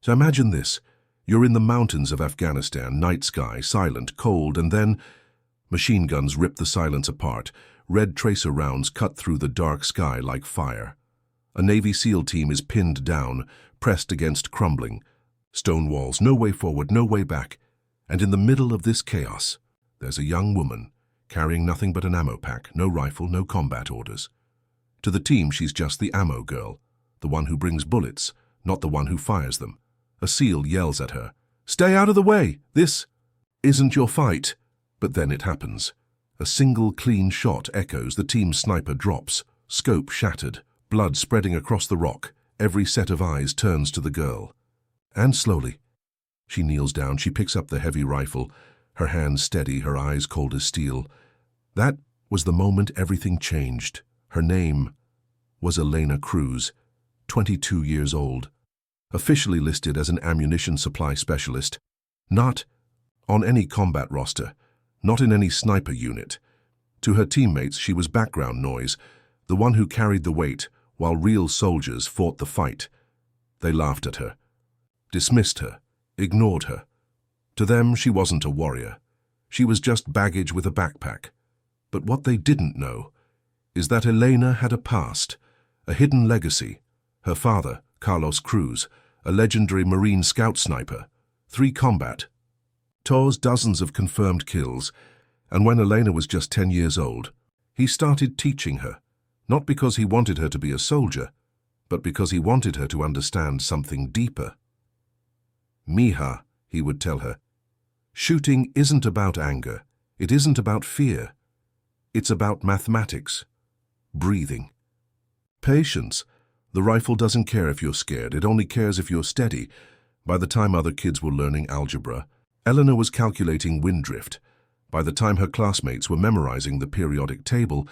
So imagine this. You're in the mountains of Afghanistan, night sky, silent, cold, and then machine guns rip the silence apart. Red tracer rounds cut through the dark sky like fire. A Navy SEAL team is pinned down, pressed against crumbling stone walls, no way forward, no way back. And in the middle of this chaos, there's a young woman carrying nothing but an ammo pack, no rifle, no combat orders. To the team, she's just the ammo girl, the one who brings bullets, not the one who fires them. A SEAL yells at her, "Stay out of the way! This isn't your fight!" But then it happens. A single clean shot echoes, the team's sniper drops, scope shattered, blood spreading across the rock. Every set of eyes turns to the girl. And slowly, she kneels down, she picks up the heavy rifle, her hands steady, her eyes cold as steel. That was the moment everything changed. Her name was Elena Cruz, 22 years old, officially listed as an ammunition supply specialist, not on any combat roster, not in any sniper unit. To her teammates, she was background noise, the one who carried the weight while real soldiers fought the fight. They laughed at her, dismissed her, ignored her. To them, she wasn't a warrior. She was just baggage with a backpack. But what they didn't know is that Elena had a past, a hidden legacy. Her father, Carlos Cruz, a legendary Marine scout sniper, 3 combat tours, dozens of confirmed kills, and when Elena was just 10 years old, he started teaching her, not because he wanted her to be a soldier, but because he wanted her to understand something deeper. "Mija," he would tell her, "shooting isn't about anger, it isn't about fear. It's about mathematics, breathing, patience. The rifle doesn't care if you're scared, it only cares if you're steady." By the time other kids were learning algebra, Eleanor was calculating wind drift. By the time her classmates were memorizing the periodic table,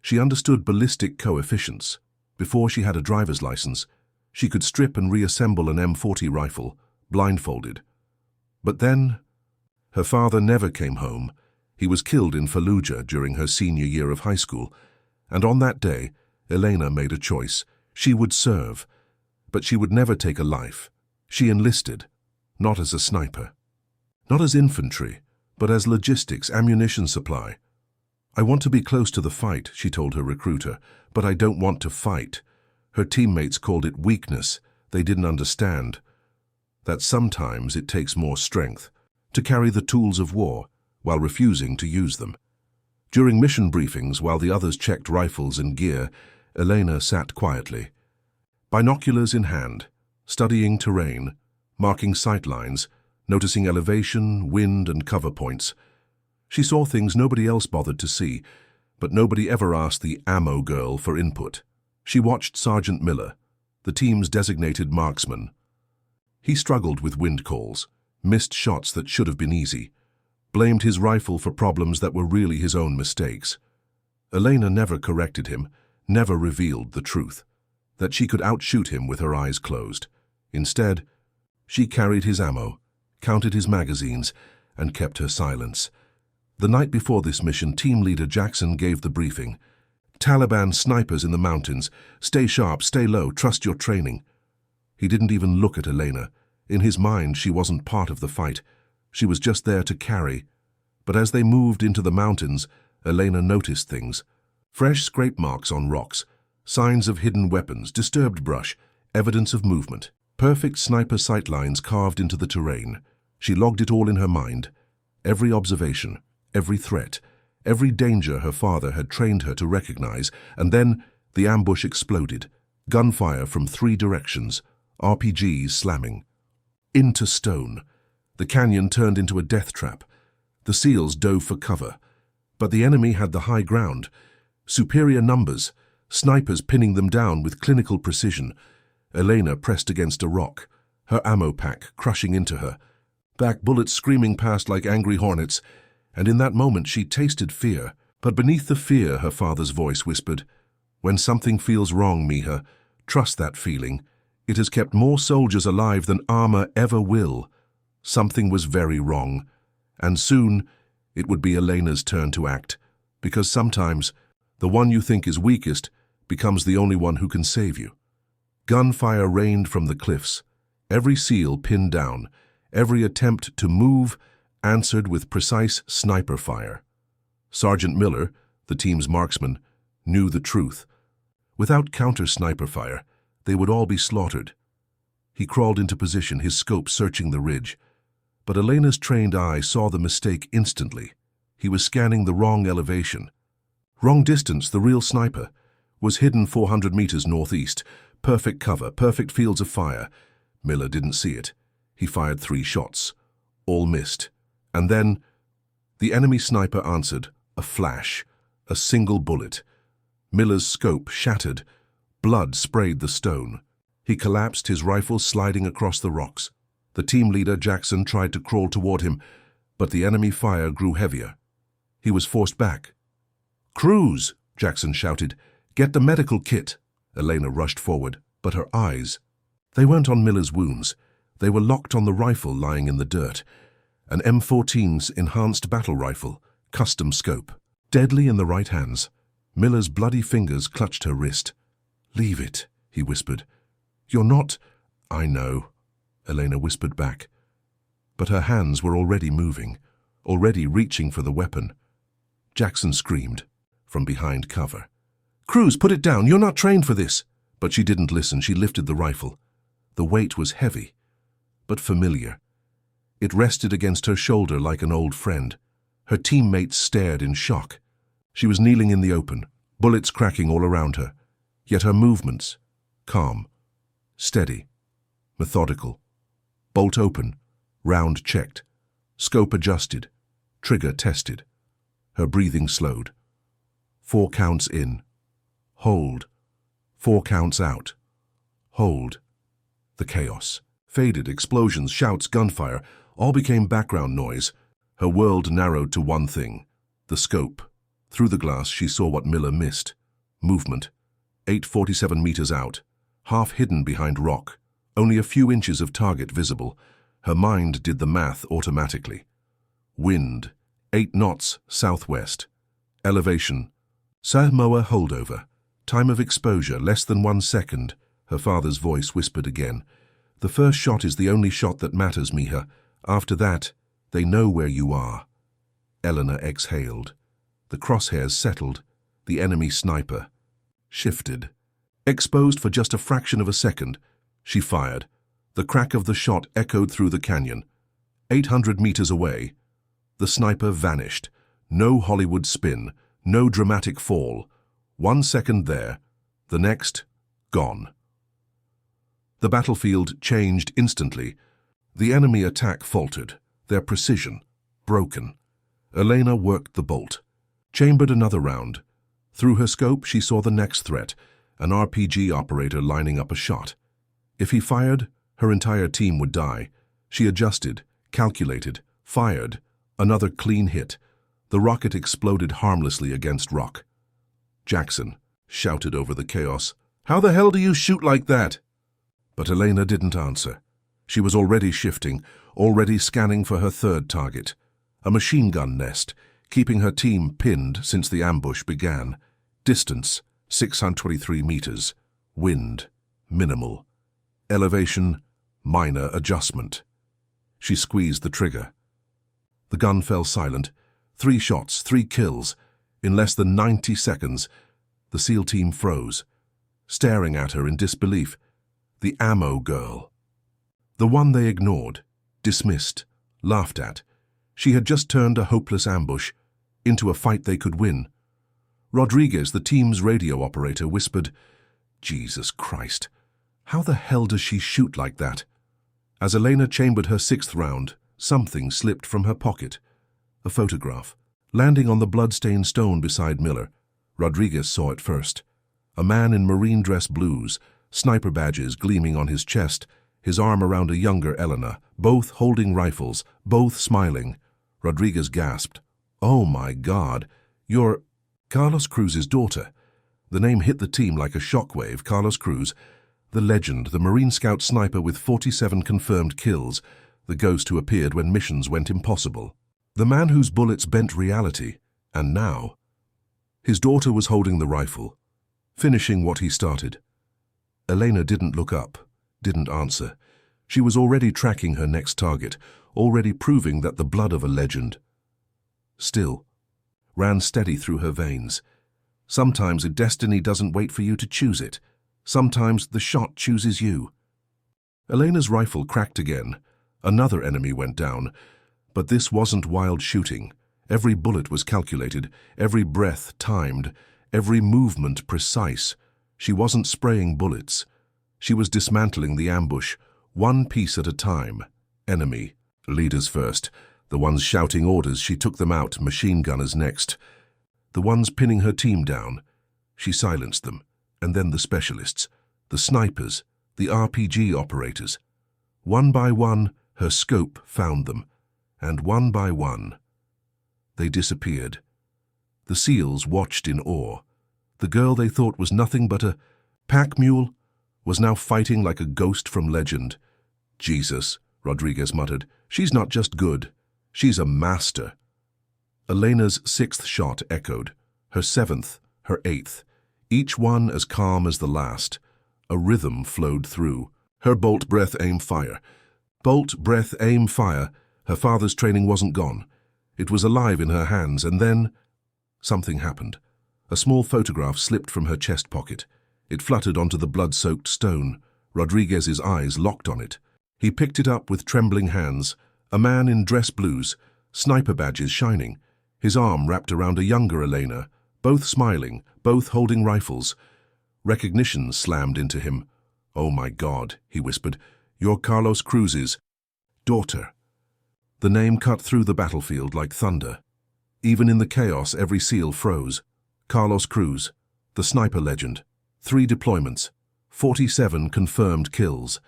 she understood ballistic coefficients. Before she had a driver's license, she could strip and reassemble an M40 rifle, blindfolded. But then, her father never came home. He was killed in Fallujah during her senior year of high school, and on that day, Elena made a choice. She would serve, but she would never take a life. She enlisted, not as a sniper, not as infantry, but as logistics, ammunition supply. "I want to be close to the fight," she told her recruiter, "but I don't want to fight." Her teammates called it weakness. They didn't understand that sometimes it takes more strength to carry the tools of war while refusing to use them. During mission briefings, while the others checked rifles and gear, Elena sat quietly, binoculars in hand, studying terrain, marking sight lines, noticing elevation, wind, and cover points. She saw things nobody else bothered to see, but nobody ever asked the ammo girl for input. She watched Sergeant Miller, the team's designated marksman. He struggled with wind calls, missed shots that should have been easy, blamed his rifle for problems that were really his own mistakes. Elena never corrected him, never revealed the truth, that she could outshoot him with her eyes closed. Instead, she carried his ammo, counted his magazines, and kept her silence. The night before this mission, team leader Jackson gave the briefing. "Taliban snipers in the mountains. Stay sharp, stay low, trust your training." He didn't even look at Elena. In his mind, she wasn't part of the fight. She was just there to carry. But as they moved into the mountains, Elena noticed things. Fresh scrape marks on rocks, signs of hidden weapons, disturbed brush, evidence of movement. Perfect sniper sight lines carved into the terrain. She logged it all in her mind. Every observation, every threat, every danger her father had trained her to recognize. And then the ambush exploded. Gunfire from 3 directions, RPGs slamming. Into stone. The canyon turned into a death trap. The SEALs dove for cover. But the enemy had the high ground. Superior numbers, snipers pinning them down with clinical precision. Elena pressed against a rock, her ammo pack crushing into her, back bullets screaming past like angry hornets, and in that moment she tasted fear. But beneath the fear, her father's voice whispered, "When something feels wrong, Mija, trust that feeling. It has kept more soldiers alive than armor ever will." Something was very wrong, and soon it would be Elena's turn to act, because sometimes the one you think is weakest becomes the only one who can save you. Gunfire rained from the cliffs, Every SEAL pinned down, every attempt to move answered with precise sniper fire. Sergeant Miller, the team's marksman, knew the truth. Without counter-sniper fire, they would all be slaughtered. He crawled into position, his scope searching the ridge. But Elena's trained eye saw the mistake instantly. He was scanning the wrong elevation. Wrong distance. The real sniper was hidden 400 meters northeast. Perfect cover, perfect fields of fire. Miller didn't see it. He fired 3 shots. All missed. And then the enemy sniper answered. A flash. A single bullet. Miller's scope shattered. Blood sprayed the stone. He collapsed, his rifle sliding across the rocks. The team leader, Jackson, tried to crawl toward him, but the enemy fire grew heavier. He was forced back. "Cruz!" Jackson shouted. "Get the medical kit!" Elena rushed forward, but her eyes, they weren't on Miller's wounds. They were locked on the rifle lying in the dirt. An M14's enhanced battle rifle, custom scope, deadly in the right hands. Miller's bloody fingers clutched her wrist. "Leave it," he whispered. "You're not—" "I know," Elena whispered back. But her hands were already moving, already reaching for the weapon. Jackson screamed from behind cover. "Cruz, put it down! You're not trained for this!" But she didn't listen. She lifted the rifle. The weight was heavy, but familiar. It rested against her shoulder like an old friend. Her teammates stared in shock. She was kneeling in the open, bullets cracking all around her. Yet her movements, calm, steady, methodical. Bolt open, round checked, scope adjusted, trigger tested. Her breathing slowed. 4 counts in. Hold. 4 counts out. Hold. The chaos. Faded, explosions, shouts, gunfire, all became background noise. Her world narrowed to one thing, the scope. Through the glass, she saw what Miller missed. Movement. 847 meters out, half hidden behind rock, only a few inches of target visible. Her mind did the math automatically. Wind, 8 knots southwest. Elevation, Samoa holdover. Time of exposure, less than 1 second. Her father's voice whispered again. "The first shot is the only shot that matters, Miha. After that, they know where you are." Eleanor exhaled. The crosshairs settled. The enemy sniper shifted. Exposed for just a fraction of a second, she fired. The crack of the shot echoed through the canyon. 800 meters away, the sniper vanished. No Hollywood spin, no dramatic fall. 1 second there, the next, gone. The battlefield changed instantly. The enemy attack faltered, their precision broken. Elena worked the bolt, chambered another round. Through her scope, she saw the next threat, an RPG operator lining up a shot. If he fired, her entire team would die. She adjusted, calculated, fired. Another clean hit. The rocket exploded harmlessly against rock. Jackson shouted over the chaos, "How the hell do you shoot like that?" But Elena didn't answer. She was already shifting, already scanning for her third target. A machine gun nest, keeping her team pinned since the ambush began. Distance, 623 meters. Wind, minimal. Elevation, minor adjustment. She squeezed the trigger. The gun fell silent. 3 shots, 3 kills. In less than 90 seconds, the SEAL team froze, staring at her in disbelief. The ammo girl. The one they ignored, dismissed, laughed at. She had just turned a hopeless ambush into a fight they could win. Rodriguez, the team's radio operator, whispered, "Jesus Christ, how the hell does she shoot like that?" As Elena chambered her 6th round, something slipped from her pocket. A photograph, landing on the blood-stained stone beside Miller. Rodriguez saw it first. A man in marine dress blues, sniper badges gleaming on his chest, his arm around a younger Elena, both holding rifles, both smiling. Rodriguez gasped, "Oh my God, you're Carlos Cruz's daughter." The name hit the team like a shockwave. Carlos Cruz, the legend, the Marine Scout sniper with 47 confirmed kills, the ghost who appeared when missions went impossible. The man whose bullets bent reality, and now his daughter was holding the rifle, finishing what he started. Elena didn't look up, didn't answer. She was already tracking her next target, already proving that the blood of a legend still ran steady through her veins. Sometimes a destiny doesn't wait for you to choose it. Sometimes the shot chooses you. Elena's rifle cracked again. Another enemy went down. But this wasn't wild shooting. Every bullet was calculated, every breath timed, every movement precise. She wasn't spraying bullets. She was dismantling the ambush, one piece at a time. Enemy. Leaders first. The ones shouting orders, she took them out, machine gunners next. The ones pinning her team down. She silenced them. And then the specialists, the snipers, the RPG operators. One by one, her scope found them. And one by one, they disappeared. The SEALs watched in awe. The girl they thought was nothing but a pack mule was now fighting like a ghost from legend. Jesus, Rodriguez muttered, she's not just good, she's a master. Elena's sixth shot echoed, her seventh, her eighth, each one as calm as the last. A rhythm flowed through. Her bolt, breath, aim, fire. Bolt, breath, aim, fire. Her father's training wasn't gone. It was alive in her hands, and then something happened. A small photograph slipped from her chest pocket. It fluttered onto the blood-soaked stone. Rodriguez's eyes locked on it. He picked it up with trembling hands. A man in dress blues, sniper badges shining. His arm wrapped around a younger Elena, both smiling, both holding rifles. Recognition slammed into him. "Oh my God," he whispered. "You're Carlos Cruz's daughter." The name cut through the battlefield like thunder. Even in the chaos, every SEAL froze. Carlos Cruz, the sniper legend. 3 deployments, 47 confirmed kills.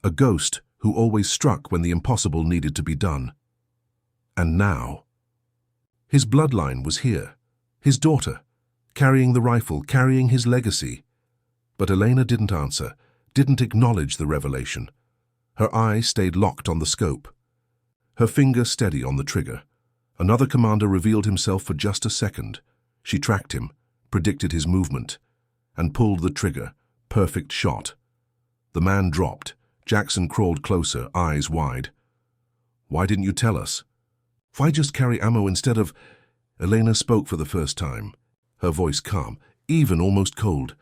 A ghost who always struck when the impossible needed to be done. And now, his bloodline was here. His daughter, carrying the rifle, carrying his legacy. But Elena didn't answer, didn't acknowledge the revelation. Her eye stayed locked on the scope. Her finger steady on the trigger. Another commander revealed himself for just a second. She tracked him, predicted his movement, and pulled the trigger. Perfect shot. The man dropped. Jackson crawled closer, eyes wide. "Why didn't you tell us? Why just carry ammo instead of—" Elena spoke for the first time, her voice calm, even almost cold.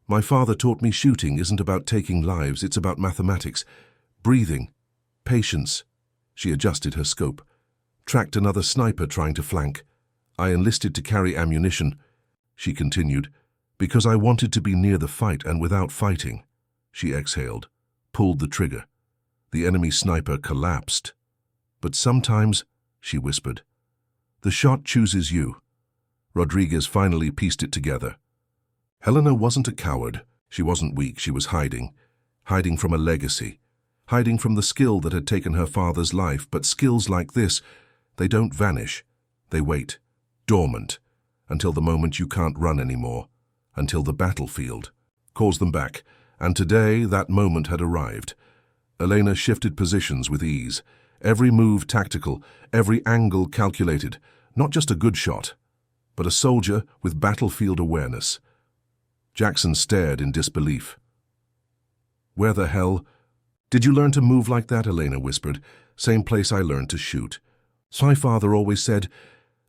"My father taught me shooting isn't about taking lives, it's about mathematics. Breathing. Patience." She adjusted her scope. Tracked another sniper trying to flank. "I enlisted to carry ammunition," she continued, "because I wanted to be near the fight and without fighting." She exhaled, pulled the trigger. The enemy sniper collapsed. "But sometimes," she whispered, "the shot chooses you." Rodriguez finally pieced it together. Helena wasn't a coward. She wasn't weak. She was hiding. Hiding from a legacy. Hiding from the skill that had taken her father's life. But skills like this, they don't vanish. They wait, dormant, until the moment you can't run anymore. Until the battlefield calls them back. And today, that moment had arrived. Elena shifted positions with ease. Every move tactical, every angle calculated. Not just a good shot, but a soldier with battlefield awareness. Jackson stared in disbelief. "Where the hell? Did you learn to move like that?" Elena whispered. "Same place I learned to shoot. My father always said,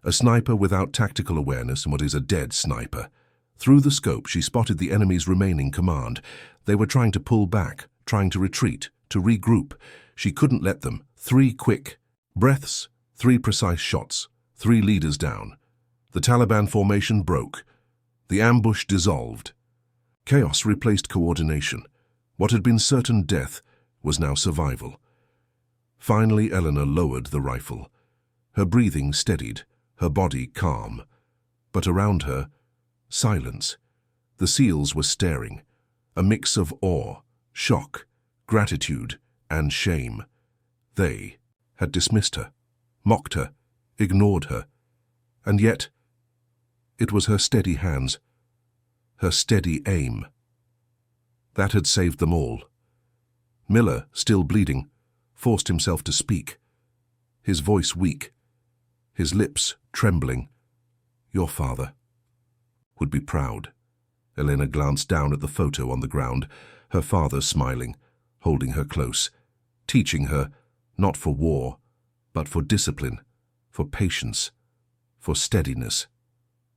a sniper without tactical awareness and what is a dead sniper." Through the scope, she spotted the enemy's remaining command. They were trying to pull back, trying to retreat, to regroup. She couldn't let them. 3 quick breaths, 3 precise shots, 3 leaders down. The Taliban formation broke. The ambush dissolved. Chaos replaced coordination. What had been certain death was now survival. Finally, Eleanor lowered the rifle. Her breathing steadied, her body calm. But around her, silence. The SEALs were staring, a mix of awe, shock, gratitude, and shame. They had dismissed her, mocked her, ignored her. And yet, it was her steady hands, her steady aim, that had saved them all. Miller, still bleeding, forced himself to speak, his voice weak, his lips trembling. "Your father would be proud." Elena glanced down at the photo on the ground, her father smiling, holding her close. teaching her, not for war, but for discipline, for patience, for steadiness.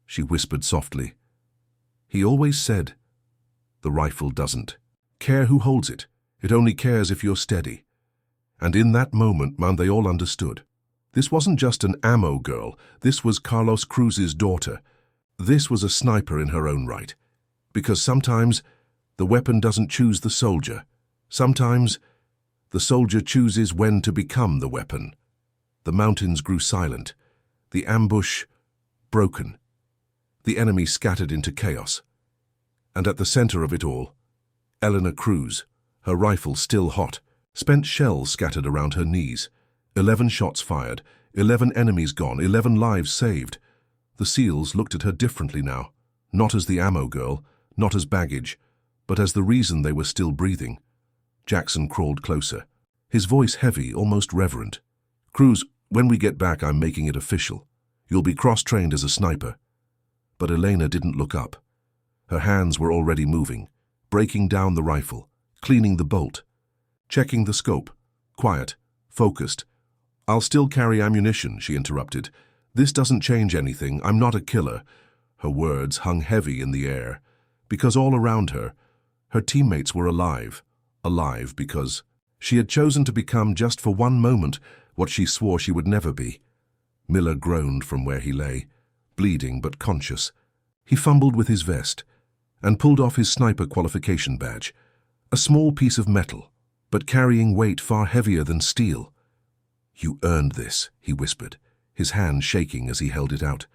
She whispered softly, "He always said, the rifle doesn't care who holds it. It only cares if you're steady." And in that moment, man, they all understood. This wasn't just an ammo girl. This was Carlos Cruz's daughter. This was a sniper in her own right. Because sometimes the weapon doesn't choose the soldier. Sometimes the soldier chooses when to become the weapon. The mountains grew silent. The ambush broken. The enemy scattered into chaos. And at the center of it all, Eleanor Cruz, her rifle still hot, spent shells scattered around her knees. 11 shots fired, 11 enemies gone, 11 lives saved. The SEALs looked at her differently now, not as the ammo girl, not as baggage, but as the reason they were still breathing. Jackson crawled closer, his voice heavy, almost reverent. "Cruz, when we get back, I'm making it official. You'll be cross-trained as a sniper." But Elena didn't look up. Her hands were already moving, breaking down the rifle, cleaning the bolt, checking the scope. Quiet, focused. "I'll still carry ammunition," she interrupted. "This doesn't change anything. I'm not a killer." Her words hung heavy in the air, because all around her, her teammates were alive. Alive because she had chosen to become, just for one moment, what she swore she would never be. Miller groaned from where he lay, bleeding but conscious. He fumbled with his vest and pulled off his sniper qualification badge, a small piece of metal, but carrying weight far heavier than steel. "You earned this," he whispered, his hand shaking as he held it out.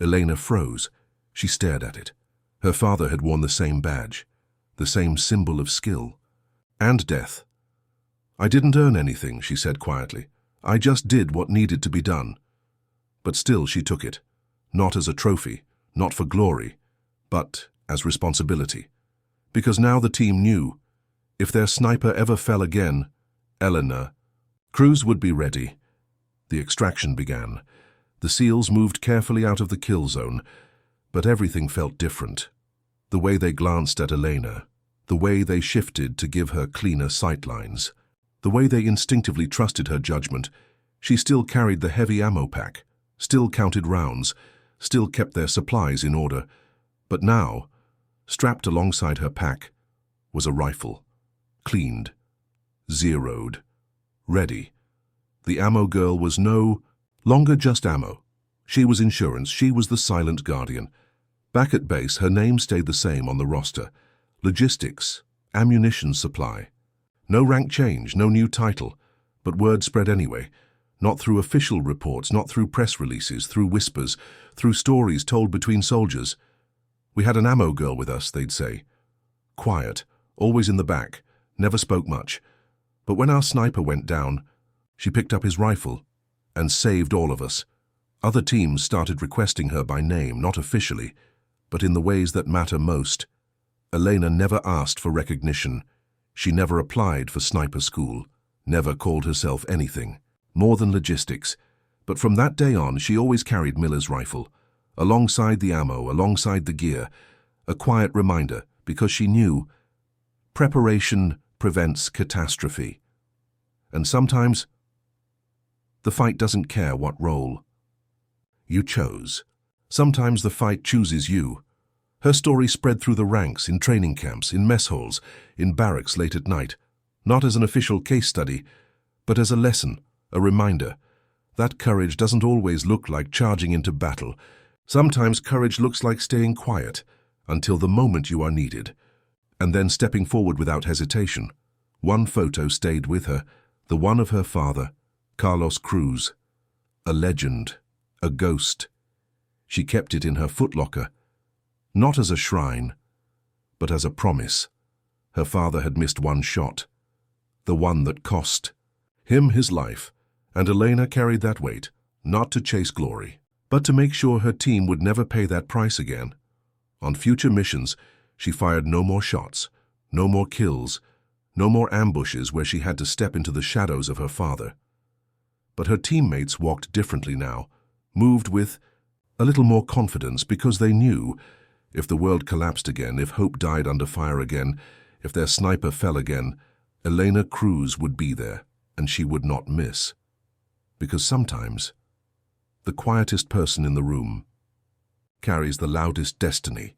Elena froze. She stared at it. Her father had worn the same badge, the same symbol of skill and death. "I didn't earn anything," she said quietly. "I just did what needed to be done." But still she took it, not as a trophy, not for glory, but as responsibility. Because now the team knew, if their sniper ever fell again, Eleanor Cruz would be ready. The extraction began. The SEALs moved carefully out of the kill zone, but everything felt different. The way they glanced at Elena, the way they shifted to give her cleaner sightlines, the way they instinctively trusted her judgment. She still carried the heavy ammo pack, still counted rounds, still kept their supplies in order. But now, strapped alongside her pack, was a rifle, cleaned, zeroed, ready. The ammo girl was no longer just ammo. She was insurance. She was the silent guardian. Back at base, her name stayed the same on the roster. Logistics, ammunition supply. No rank change, no new title, but word spread anyway. Not through official reports, not through press releases, through whispers, through stories told between soldiers. "We had an ammo girl with us," they'd say. Quiet, always in the back, never spoke much. But when our sniper went down, she picked up his rifle and saved all of us. Other teams started requesting her by name, not officially, but in the ways that matter most. Elena never asked for recognition. She never applied for sniper school, never called herself anything more than logistics. But from that day on, she always carried Miller's rifle, alongside the ammo, alongside the gear, a quiet reminder, because she knew preparation prevents catastrophe. And sometimes the fight doesn't care what role you chose. Sometimes the fight chooses you. Her story spread through the ranks, in training camps, in mess halls, in barracks late at night, not as an official case study, but as a lesson, a reminder. That courage doesn't always look like charging into battle. Sometimes courage looks like staying quiet until the moment you are needed, and then stepping forward without hesitation. One photo stayed with her, the one of her father, Carlos Cruz, a legend, a ghost. She kept it in her footlocker, not as a shrine, but as a promise. Her father had missed one shot, the one that cost him his life, and Elena carried that weight, not to chase glory, but to make sure her team would never pay that price again. On future missions, she fired no more shots, no more kills, no more ambushes where she had to step into the shadows of her father. But her teammates walked differently now, moved with a little more confidence, because they knew if the world collapsed again, if hope died under fire again, if their sniper fell again, Elena Cruz would be there. and she would not miss. Because sometimes, the quietest person in the room carries the loudest destiny.